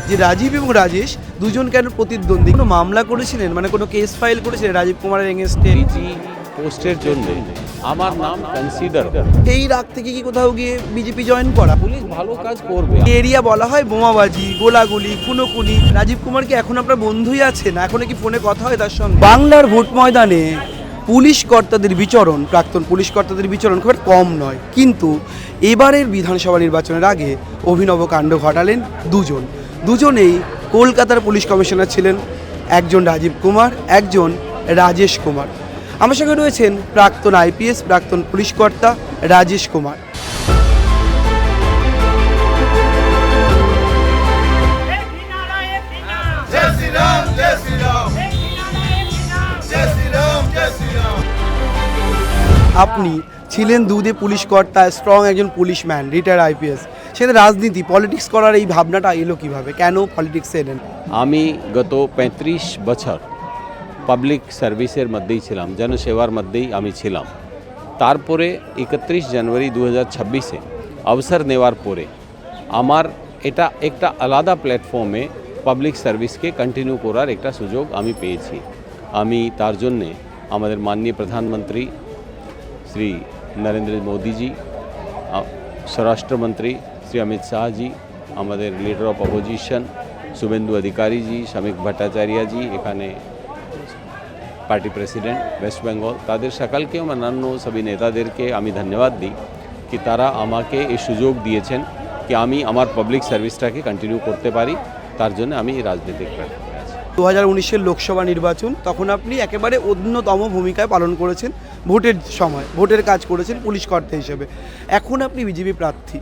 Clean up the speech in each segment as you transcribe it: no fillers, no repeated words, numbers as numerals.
যে রাজীব এবং রাজেশ দুজন কেন প্রতিদ্বন্দ্বী, কোনো মামলা করেছিলেন, মানে কোনো কেস ফাইল করেছিলেন রাজীব কুমারের এগেনস্টে? ডিজি পোস্টের জন্য আমার নাম কনসিডার। এই রাগ থেকে কি কোথাও গিয়ে বিজেপি জয়েন করা? পুলিশ ভালো কাজ করবে। এরিয়া বলা হয় বোমাবাজি, গোলাগুলি, খুনোখুনি। রাজীব কুমার কি এখন আপনার বন্ধুই আছেন? এখন কি ফোনে কথা হয় তার সঙ্গে? বাংলার ভোট ময়দানে পুলিশ কর্তাদের বিচরণ, প্রাক্তন পুলিশ কর্তাদের বিচরণ খুব একটা কম নয়, কিন্তু এবারের বিধানসভা নির্বাচনের আগে অভিনব কাণ্ড ঘটালেন দুজনেই কলকাতার পুলিশ কমিশনার ছিলেন। একজন রাজীব কুমার, একজন রাজেশ কুমার। আমার সঙ্গে রয়েছেন প্রাক্তন আইপিএস, প্রাক্তন পুলিশ কর্তা রাজেশ কুমার। আপনি ছিলেন দুধে পুলিশ কর্তা, স্ট্রং একজন পুলিশম্যান, রিটায়ার্ড আইপিএস। সেটা রাজনীতি, পলিটিক্স করার এই ভাবনাটা এলো কিভাবে? কেন পলিটিক্সে এলেন? আমি গত 35 বছর পাবলিক সার্ভিসের মধ্যেই ছিলাম, জনসেবার মধ্যেই আমি ছিলাম। তারপরে 31 জানুয়ারি 2026-এ অবসর নেওয়ার পরে আমার এটা একটা আলাদা প্ল্যাটফর্মে পাবলিক সার্ভিসকে কন্টিনিউ করার একটা সুযোগ আমি পেয়েছি। আমি তার জন্যে আমাদের মাননীয় প্রধানমন্ত্রী শ্রী নরেন্দ্র মোদীজি, স্বরাষ্ট্রমন্ত্রী শ্রী অমিত শাহজি, আমাদের লিডার অফ অপোজিশন শুভেন্দু অধিকারীজি, শ্রমিক ভট্টাচার্যজি, এখানে পার্টি প্রেসিডেন্ট ওয়েস্ট বেঙ্গল, তাদের সকলকে অন্যান্য সবই নেতাদেরকে আমি ধন্যবাদ দিই কি তারা আমাকে এই সুযোগ দিয়েছেন কি আমি আমার পাবলিক সার্ভিসটাকে কন্টিনিউ করতে পারি। তার জন্য আমি রাজনৈতিক প্ল্যাটফর্মে আছি। 2019-এর লোকসভা নির্বাচন, তখন আপনি একেবারে অন্যতম ভূমিকায় পালন করেছেন। ভোটের সময় ভোটের কাজ করেছেন পুলিশ কর্তা হিসেবে। এখন আপনি বিজেপি প্রার্থী।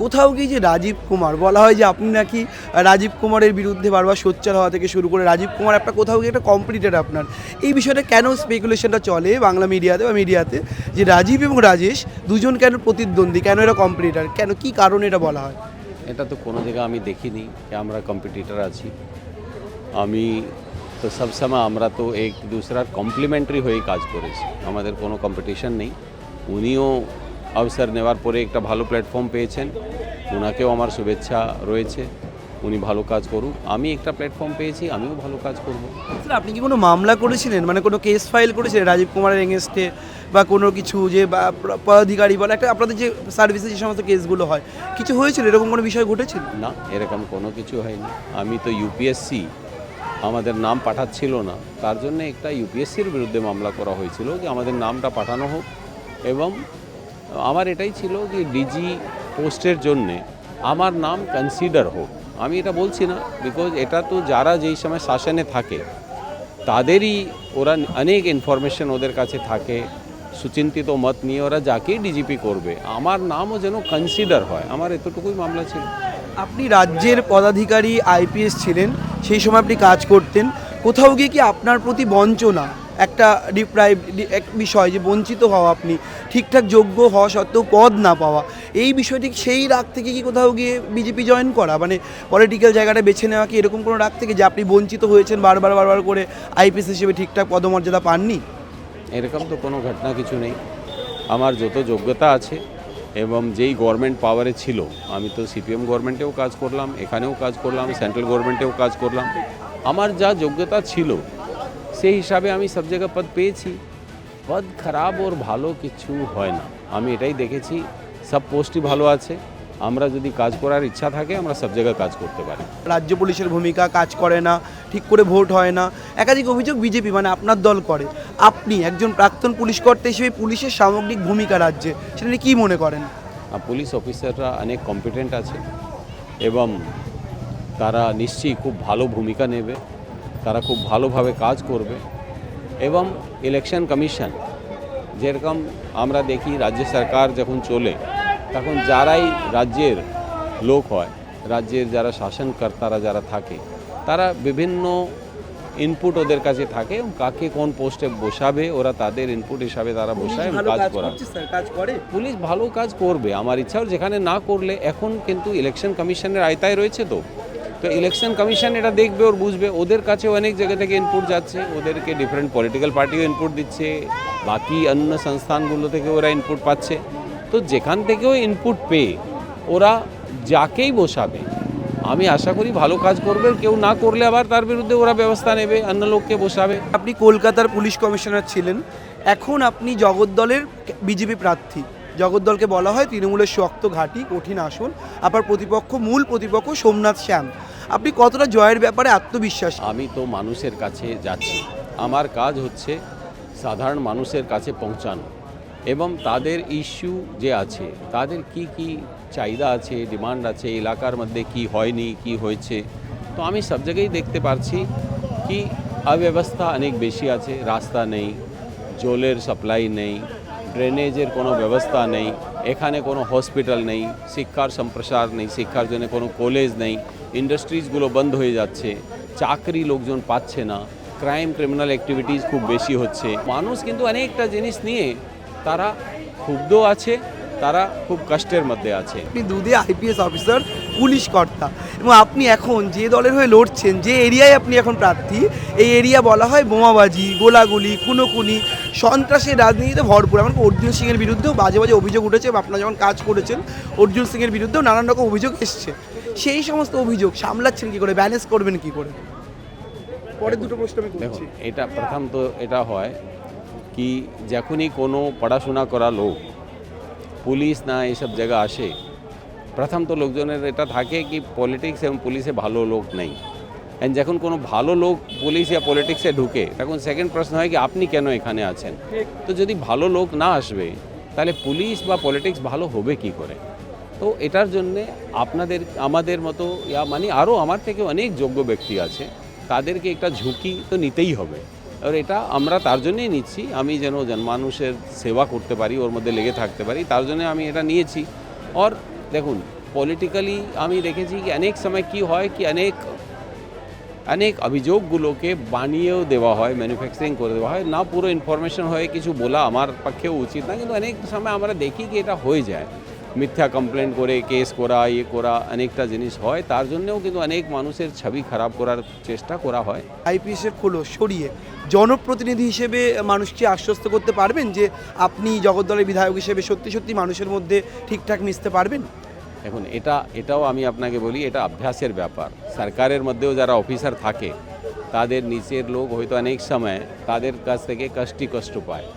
কোথাও গিয়ে যে রাজীব কুমার বলা হয়, যে আপনি নাকি রাজীব কুমারের বিরুদ্ধে বারবার সোচ্চার হওয়া থেকে শুরু করে রাজীব কুমার একটা কোথাও গিয়ে একটা কম্পিটিটর আপনার, এই বিষয়টা কেন স্পেকুলেশনটা চলে বাংলা মিডিয়াতে যে রাজীব এবং রাজেশ দুজন কেন প্রতিদ্বন্দ্বী, কেন এরা কম্পিটিটর, কেন কি কারণে এটা বলা হয়? এটা তো কোনো জায়গায় আমি দেখিনি যে আমরা কম্পিটিটর আছি। আমি তো সবসময় আমরা তো এক দুসরার কমপ্লিমেন্টারি হয়ে কাজ করেছি, আমাদের কোনো কম্পিটিশন নেই। উনিও অবসর নেওয়ার পরে একটা ভালো প্ল্যাটফর্ম পেয়েছেন, ওনাকেও আমার শুভেচ্ছা রয়েছে, উনি ভালো কাজ করুন। আমি একটা প্ল্যাটফর্ম পেয়েছি, আমিও ভালো কাজ করব। আপনি কি কোনো মামলা করেছিলেন, মানে কোনো কেস ফাইল করেছিলেন রাজীব কুমারের এগেনস্টে, বা কোনো কিছু যে পদাধিকারী বলে একটা আপনাদের যে সার্ভিসে যে সমস্ত কেসগুলো হয়, কিছু হয়েছিল, এরকম কোনো বিষয় ঘটেছিল? না, এরকম কোনো কিছু হয়নি। আমি তো ইউপিএসসি আমাদের নাম পাঠাচ্ছিল না, তার জন্য একটা ইউপিএসসির বিরুদ্ধে মামলা করা হয়েছিল যে আমাদের নামটা পাঠানো হোক, এবং আমার এটাই ছিল যে ডিজি পোস্টের জন্যে আমার নাম কনসিডার হোক। আমি এটা বলছি না, বিকজ এটা তো যারা যেই সময় শাসনে থাকে তাদেরই, ওরা অনেক ইনফরমেশন ওদের কাছে থাকে, সুচিন্তিত মত নিয়ে ওরা যাকেই ডিজিপি করবে আমার নামও যেন কনসিডার হয়, আমার এতটুকুই মামলা ছিল। আপনি রাজ্যের পদাধিকারী আইপিএস ছিলেন, সেই সময় আপনি কাজ করতেন। কোথাও গিয়ে কি আপনার প্রতি বঞ্চনা, একটা এক বিষয় যে বঞ্চিত হওয়া, আপনি ঠিকঠাক যোগ্য হওয়া সত্ত্বেও পদ না পাওয়া, এই বিষয়টি সেই রাগ থেকে কি কোথাও গিয়ে বিজেপি জয়েন করা, মানে পলিটিক্যাল জায়গাটা বেছে নেওয়া, কি এরকম কোনো রাগ থেকে যে আপনি বঞ্চিত হয়েছেন বারবার করে আইপিএস হিসেবে ঠিকঠাক পদমর্যাদা পাননি? এরকম তো কোনো ঘটনা কিছু নেই। আমার যত যোগ্যতা আছে এবং যেই গভর্নমেন্ট পাওয়ারে ছিল, আমি তো সিপিএম গভর্নমেন্টেও কাজ করলাম, এখানেও কাজ করলাম, সেন্ট্রাল গভর্নমেন্টেও কাজ করলাম, আমার যা যোগ্যতা ছিল সেই হিসাবে আমি সব জায়গায় পদ পেয়েছি। পদ খারাপ ওর ভালো কিছু হয় না, আমি এটাই দেখেছি। সব পোস্টই ভালো আছে, আমরা যদি কাজ করার ইচ্ছা থাকে আমরা সব জায়গায় কাজ করতে পারি। রাজ্য পুলিশের ভূমিকা কাজ করে না, ঠিক করে ভোট হয় না, একাধিক অভিযোগ বিজেপি মানে আপনার দল করে। আপনি একজন প্রাক্তন পুলিশ কর্তা হিসেবে পুলিশের সামগ্রিক ভূমিকা রাজ্যে, সেটা নিয়ে কী মনে করেন? পুলিশ অফিসাররা অনেক কম্পিটেন্ট আছে এবং তারা নিশ্চয়ই খুব ভালো ভূমিকা নেবে, তারা খুব ভালোভাবে কাজ করবে। এবং ইলেকশন কমিশন যেরকম আমরা দেখি, রাজ্য সরকার যখন চলে তখন যারাই রাজ্যের লোক হয়, রাজ্যের যারা শাসনকর্তারা যারা থাকে, তারা বিভিন্ন ইনপুট ওদের কাছে থাকে এবং কাকে কোন পোস্টে বসাবে ওরা তাদের ইনপুট হিসাবে তারা বসায় কাজ করে। পুলিশ ভালো কাজ করবে আমার ইচ্ছা, যেখানে না করলে এখন কিন্তু ইলেকশন কমিশনের আয়তায় রয়েছে, তো ইলেকশন কমিশন এটা দেখবে, ওর বুঝবে, ওদের কাছে অনেক জায়গা থেকে ইনপুট যাচ্ছে, ওদেরকে ডিফারেন্ট পলিটিক্যাল পার্টিও ইনপুট দিচ্ছে, বাকি অন্য সংস্থানগুলো থেকে ওরা ইনপুট পাচ্ছে। তো যেখান থেকেও ইনপুট পেয়ে ওরা যাকেই বসাবে আমি আশা করি ভালো কাজ করবে, কেউ না করলে আবার তার বিরুদ্ধে ওরা ব্যবস্থা নেবে, অন্য লোককে বসাবে। আপনি কলকাতার পুলিশ কমিশনার ছিলেন, এখন আপনি জগদ্দলের বিজেপি প্রার্থী। জগদ্দলকে বলা হয় তৃণমূলের শক্ত ঘাঁটি, কঠিন আসন। আবার মূল প্রতিপক্ষ সোমনাথ শ্যাম। আপনি কতটা জয়ের ব্যাপারে আত্মবিশ্বাস? আমি তো মানুষের কাছে যাচ্ছি, আমার কাজ হচ্ছে সাধারণ মানুষের কাছে পৌঁছানো এবং তাদের ইস্যু যে আছে, তাদের কি কি চাহিদা আছে, ডিমান্ড আছে, এলাকার মধ্যে কি হয়নি, কি হয়েছে। তো আমি সব জায়গায় দেখতে পারছি কি অব্যবস্থা অনেক বেশি আছে, রাস্তা নেই, জলের সাপ্লাই নেই, ড্রেনেজের কোনো ব্যবস্থা নেই, এখানে কোনো হসপিটাল নেই, শিক্ষার সম্প্রসার নেই, শিক্ষার জন্য কোনো কলেজ নেই, ইন্ডাস্ট্রিজগুলো বন্ধ হয়ে যাচ্ছে, চাকরি লোকজন পাচ্ছে না, ক্রিমিনাল অ্যাক্টিভিটিস খুব বেশি হচ্ছে। মানুষ কিন্তু অনেকটা জিনিস নিয়ে তারা ক্ষুব্ধ আছে, তারা খুব কষ্টের মধ্যে আছে। আপনি দুধে আইপিএস অফিসার, পুলিশ কর্তা, এবং আপনি এখন যে দলের হয়ে লড়ছেন, যে এরিয়ায় আপনি এখন প্রার্থী, এই এরিয়া বলা হয় বোমাবাজি, গোলাগুলি, খুনোখুনি, সন্ত্রাসের রাজনীতিতে ভরপুর। এমনকি অর্জুন সিংয়ের বিরুদ্ধেও বাজে বাজে অভিযোগ উঠেছে। আপনারা যখন কাজ করেছেন, অর্জুন সিংয়ের বিরুদ্ধেও নানান রকম অভিযোগ এসছে। সেই সমস্ত অভিযোগ সামলাচ্ছেন কী করে, ব্যালেন্স করবেন কী করে? পরের দুটো প্রশ্ন আমি করছি। দেখুন, এটা প্রথম তো এটা হয় কি যখনই কোনো পড়াশোনা করা লোক পুলিশ না এইসব জায়গা আসে, প্রথম তো লোকজনের এটা থাকে কি পলিটিক্স এবং পুলিশে ভালো লোক নেই। অ্যান্ড যখন কোনো ভালো লোক পুলিশ বা পলিটিক্সে ঢুকে, তখন সেকেন্ড প্রশ্ন হয় কি আপনি কেন এখানে আছেন। তো যদি ভালো লোক না আসবে, তাহলে পুলিশ বা পলিটিক্স ভালো হবে কি করে। তো এটার জন্যে আমাদের মতো মানে আরও আমার থেকে অনেক যোগ্য ব্যক্তি আছে, তাদেরকে একটা ঝুঁকি তো নিতেই হবে। আর এটা আমরা তার জন্যই নিচ্ছি, আমি যেন জনমানুষের সেবা করতে পারি, ওর মধ্যে লেগে থাকতে পারি, তার জন্য আমি এটা নিয়েছি। আর দেখুন, পলিটিক্যালি আমি দেখেছি কি অনেক সময় কি হয় কি অনেক অভিযোগগুলোকে বানিয়েও দেওয়া হয়, ম্যানুফ্যাকচারিং করে দেওয়া হয়, না পুরো ইনফরমেশন হয়ে কিছু বলা আমার পক্ষেও উচিত না, কিন্তু অনেক সময় আমরা দেখি কি এটা হয়ে যায়, মিথ্যা কমপ্লেন করে কেস করা, করা অনেকটা জিনিস হয়, তার জন্যও কিন্তু অনেক মানুষের ছবি খারাপ করার চেষ্টা করা হয়। আইপিএসের খোলস সরিয়ে জনপ্রতিনিধি হিসেবে মানুষকে আশ্বস্ত করতে পারবেন যে আপনি জগদ্দলের বিধায়ক হিসেবে সত্যি সত্যি মানুষের মধ্যে ঠিকঠাক মিশতে পারবেন? এখন এটাও আমি আপনাকে বলি, এটা অভ্যাসের ব্যাপার। সরকারের মধ্যেও যারা অফিসার থাকে, তাদের নিচের লোক হয়তো অনেক সময় তাদের কাছ থেকে কষ্ট পায়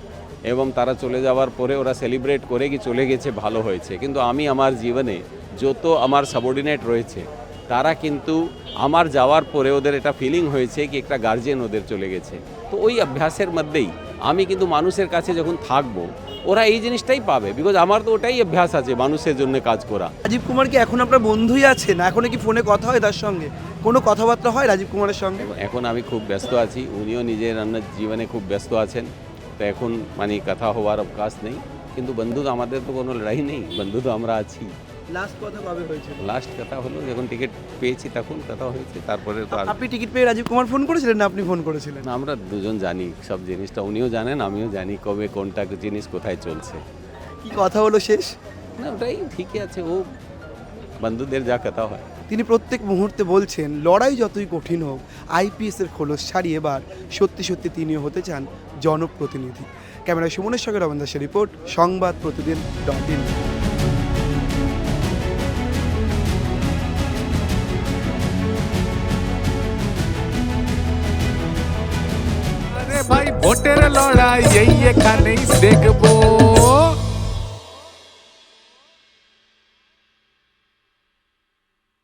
এবং তারা চলে যাওয়ার পরে ওরা সেলিব্রেট করে কি চলে গেছে, ভালো হয়েছে। কিন্তু আমি আমার জীবনে যত আমার সাবঅর্ডিনেট রয়েছে, তারা কিন্তু আমার যাওয়ার পরে ওদের এটা ফিলিং হয়েছে কি একটা গার্জিয়ান ওদের চলে গেছে। তো ওই অভ্যাসের মধ্যেই আমি কিন্তু মানুষের কাছে যখন থাকবো, ওরা এই জিনিসটাই পাবে, বিকজ আমার তো ওটাই অভ্যাস আছে মানুষের জন্য কাজ করা। রাজীব কুমার কি এখন আপনার বন্ধুই আছে, না এখনো কি ফোনে কথা হয় তার সঙ্গে? কোনো কথাবার্তা হয় রাজীব কুমারের সঙ্গে? এখন আমি খুব ব্যস্ত আছি, উনিও নিজের জীবনে খুব ব্যস্ত আছেন, তো এখন মানে কথা হওয়ার অবকাশ নেই। কিন্তু বন্ধু তো আমাদের তো কোনো লড়াই নেই, বন্ধু তো আমরা আছি। লাস্ট কথা কবে হয়েছে? লাস্ট কথা হলো যখন টিকিট পেয়েছি তখন কথা হয়েছে, তারপরে তো আর আপনি টিকিট পেয়ে রাজীব কুমার ফোন করেছিলেন না আপনি ফোন করেছিলেন? না, আমরা দুজন জানি সব জিনিসটা, উনিও জানেন আমিও জানি কবে কোনটা জিনিস কোথায় চলছে। কি কথা হলো শেষ? না, ওটাই ঠিকই আছে, ও বন্ধুদের যা কথা হয়। তিনি প্রত্যেক মুহূর্তে বলছেন লড়াই যতই কঠিন হোক, আইপিএসের খোলস ছাড়িয়ে এবার সত্যি সত্যি তিনিও হতে চান জনপ্রতিনিধি। ক্যামেরায় সুমনের সঙ্গে রবীন্দ্র দাসের রিপোর্ট, সংবাদ প্রতিদিন.in। ভাই ভোটের লড়াই এই এখানেই দেখবো।